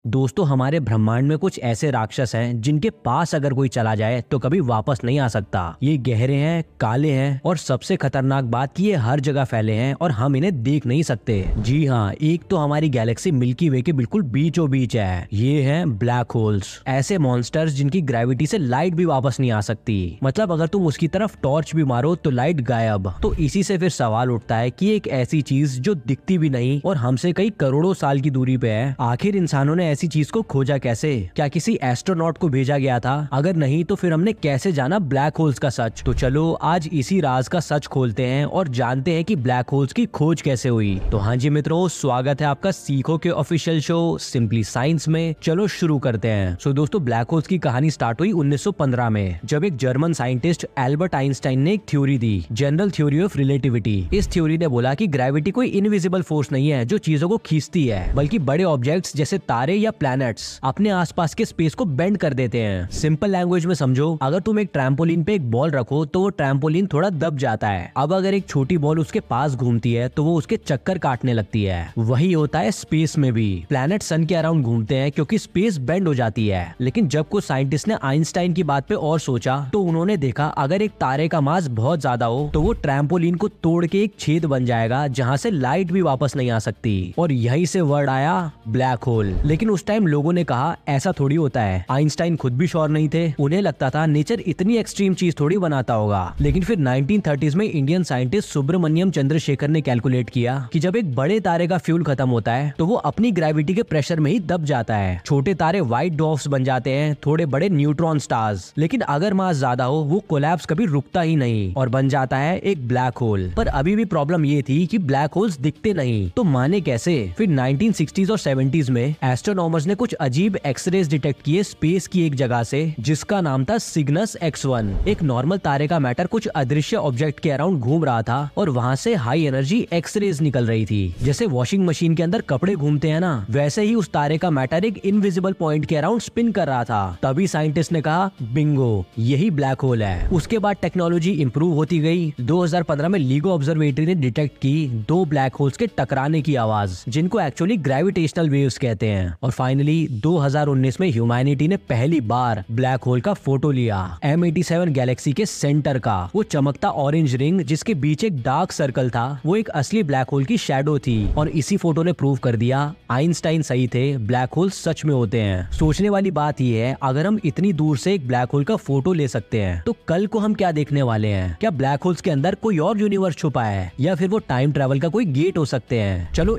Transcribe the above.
दोस्तों, हमारे ब्रह्मांड में कुछ ऐसे राक्षस हैं जिनके पास अगर कोई चला जाए तो कभी वापस नहीं आ सकता। ये गहरे हैं, काले हैं और सबसे खतरनाक बात कि ये हर जगह फैले हैं और हम इन्हें देख नहीं सकते। जी हाँ, एक तो हमारी गैलेक्सी मिल्की वे के बिल्कुल बीचों बीच है। ये हैं ब्लैक होल्स, ऐसे मॉन्स्टर्स जिनकी ग्रेविटी से लाइट भी वापस नहीं आ सकती। मतलब अगर तुम उसकी तरफ टॉर्च भी मारो तो लाइट गायब। तो इसी से फिर सवाल उठता है कि एक ऐसी चीज जो दिखती भी नहीं और हमसे कई करोड़ों साल की दूरी पे है, आखिर इंसानों ने ऐसी चीज को खोजा कैसे? क्या किसी एस्ट्रोनॉट को भेजा गया था? अगर नहीं तो फिर हमने कैसे जाना ब्लैक होल्स का सच? तो चलो आज इसी राज का सच खोलते हैं और जानते हैं कि ब्लैक होल्स की खोज कैसे हुई। तो हाँ जी मित्रों, स्वागत है आपका सीखो के ऑफिशियल शो सिंपली साइंस में। चलो शुरू करते हैं। सो दोस्तों, ब्लैक होल्स की कहानी स्टार्ट हुई 1915 में, जब एक जर्मन साइंटिस्ट एल्बर्ट आइंस्टाइन ने एक theory the, general theory of relativity. इस थ्योरी ने बोला कि ग्रेविटी कोई इनविजिबल फोर्स नहीं है जो चीजों को खींचती है, बल्कि बड़े ऑब्जेक्ट्स जैसे तारे या प्लैनेट्स अपने आसपास के स्पेस को बेंड कर देते हैं। सिंपल लैंग्वेज में समझो, अगर तुम एक ट्रैम्पोलिन पे एक बॉल रखो तो वो ट्रैम्पोलिन थोड़ा दब जाता है। अब अगर एक छोटी बॉल उसके पास घूमती है तो वो उसके चक्कर काटने लगती है। वही होता है स्पेस में भी। प्लैनेट सन के अराउंड घूमते हैं क्योंकि स्पेस बेंड हो जाती है। लेकिन जब कुछ साइंटिस्ट ने आइंस्टाइन की बात पे और सोचा तो उन्होंने देखा अगर एक तारे का मास बहुत ज्यादा हो तो वो ट्रैम्पोलिन को तोड़ के एक छेद बन जाएगा जहाँ से लाइट भी वापस नहीं आ सकती। और यही से वर्ड आया ब्लैक होल। लेकिन उस टाइम लोगों ने कहा ऐसा थोड़ी होता है। आइंस्टाइन खुद भी श्योर नहीं थे। उन्हें लगता था नेचर इतनी एक्सट्रीम चीज थोड़ी बनाता होगा। लेकिन फिर 1930s में इंडियन साइंटिस्ट सुब्रमण्यम चंद्रशेखर ने कैलकुलेट किया कि जब एक बड़े तारे का फ्यूल खत्म होता है तो वो अपनी ग्रेविटी के प्रेशर में ही दब जाता है। छोटे तारे व्हाइट डॉर्फ्स बन जाते हैं, थोड़े बड़े न्यूट्रॉन स्टार्स। लेकिन अगर मास ज्यादा हो वो कोलैप्स कभी रुकता ही नहीं और बन जाता है एक ब्लैक होल। पर अभी भी प्रॉब्लम ये थी कि ब्लैक होल्स दिखते नहीं, तो माने कैसे? फिर 1960s और 70s में एस्ट्रोनॉमर्स ने कुछ अजीब एक्सरेज डिटेक्ट किए स्पेस की एक जगह से, जिसका नाम था सिग्नस X1। एक नॉर्मल तारे का मैटर कुछ अदृश्य ऑब्जेक्ट के अराउंड घूम रहा था और वहां से हाई एनर्जी एक्सरेज निकल रही थी। जैसे वॉशिंग मशीन के अंदर कपड़े घूमते हैं ना, वैसे ही उस तारे का मैटर एक इनविजिबल पॉइंट के अराउंड स्पिन कर रहा था। तभी साइंटिस्ट ने कहा बिंगो, यही ब्लैक होल है। उसके बाद टेक्नोलॉजी इंप्रूव होती गई। 2015 में लीगो ऑब्जर्वेटरी ने डिटेक्ट की दो ब्लैक होल्स के टकराने की आवाज, जिनको एक्चुअली ग्रेविटेशनल वेव्स कहते हैं। और फाइनली 2019 में ह्यूमैनिटी ने पहली बार ब्लैक होल का फोटो लिया। M87 गैलेक्सी के सेंटर का वो चमकता ऑरेंज रिंग जिसके बीच एक डार्क सर्कल था, वो एक असली ब्लैक होल की शैडो थी। और इसी फोटो ने प्रूव कर दिया आइंस्टाइन सही थे, ब्लैक होल सच में होते हैं। सोचने वाली बात यह है, अगर हम इतनी दूर से एक ब्लैक होल का फोटो ले सकते हैं तो कल को हम क्या देखने वाले हैं? क्या ब्लैक होल्स के अंदर कोई और यूनिवर्स छुपा है या फिर वो टाइम ट्रेवल का कोई गेट हो सकते हैं? चलो